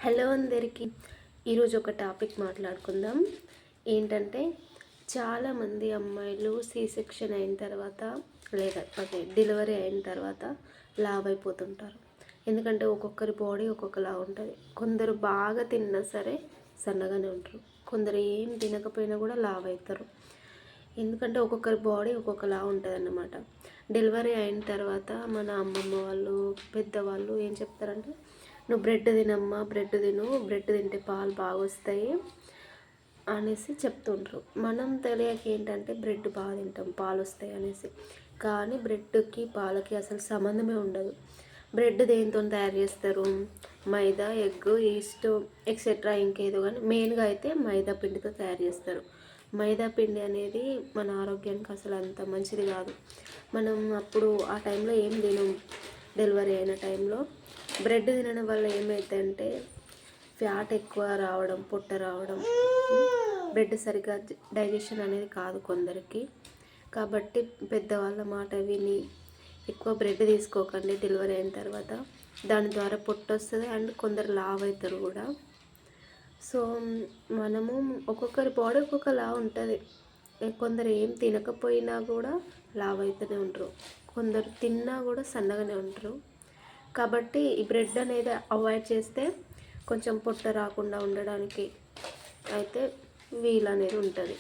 Hello అందరికీ. ఈరోజు ఒక టాపిక్ మాట్లాడుకుందాం. ఏంటంటే చాలామంది అమ్మాయిలు సి సెక్షన్ అయిన తర్వాత లేకపోతే డెలివరీ అయిన తర్వాత లావ్ అయిపోతుంటారు. ఎందుకంటే ఒక్కొక్కరి బాడీ ఒక్కొక్కలా ఉంటుంది. కొందరు బాగా తిన్నా సరే సన్నగానే ఉంటారు, కొందరు ఏం తినకపోయినా కూడా లావ్ అవుతారు. ఎందుకంటే ఒక్కొక్కరి బాడీ ఒక్కొక్కలా ఉంటుంది అన్నమాట. డెలివరీ అయిన తర్వాత మన అమ్మమ్మ వాళ్ళు పెద్దవాళ్ళు ఏం చెప్తారంటే, నువ్వు బ్రెడ్ తినమ్మా, బ్రెడ్ తిను, బ్రెడ్ తింటే పాలు బాగా వస్తాయి అనేసి చెప్తుండ్రు. మనం తెలియక ఏంటంటే బ్రెడ్ బాగా తింటాం, పాలు వస్తాయి అనేసి. కానీ బ్రెడ్కి పాలకి అసలు సంబంధమే ఉండదు. బ్రెడ్ దేంతో తయారు చేస్తారు? మైదా, ఎగ్, ఈస్ట్ ఎక్సెట్రా ఇంకేదో, కానీ మెయిన్గా అయితే మైదా పిండితో తయారు చేస్తారు. మైదా పిండి అనేది మన ఆరోగ్యానికి అసలు అంత మంచిది కాదు. మనం అప్పుడు ఆ టైంలో ఏం తినం. డెలివరీ అయిన టైంలో బ్రెడ్ తినడం వల్ల ఏమవుతుందంటే ఫ్యాట్ ఎక్కువ రావడం, పొట్ట రావడం, బ్రెడ్ సరిగ్గా డైజెషన్ అనేది కాదు కొందరికి. కాబట్టి పెద్దవాళ్ళ మాట విని ఎక్కువ బ్రెడ్ తీసుకోకండి డెలివరీ అయిన తర్వాత. దాని ద్వారా పొట్ట వస్తుంది అండ్ కొందరు లావ్ అవుతారు కూడా. సో మనము ఒక్కొక్కరి బాడీ ఒక్కొక్కలా ఉంటుంది. కొందరు ఏం తినకపోయినా కూడా లావ్ అవుతూనే ఉంటారు, కొందరు తిన్నా కూడా సన్నగానే ఉంటారు. కాబట్టి ఈ బ్రెడ్ అనేది అవాయిడ్ చేస్తే కొంచెం పొట్ట రాకుండా ఉండడానికి అయితే వీలు అనేది ఉంటుంది.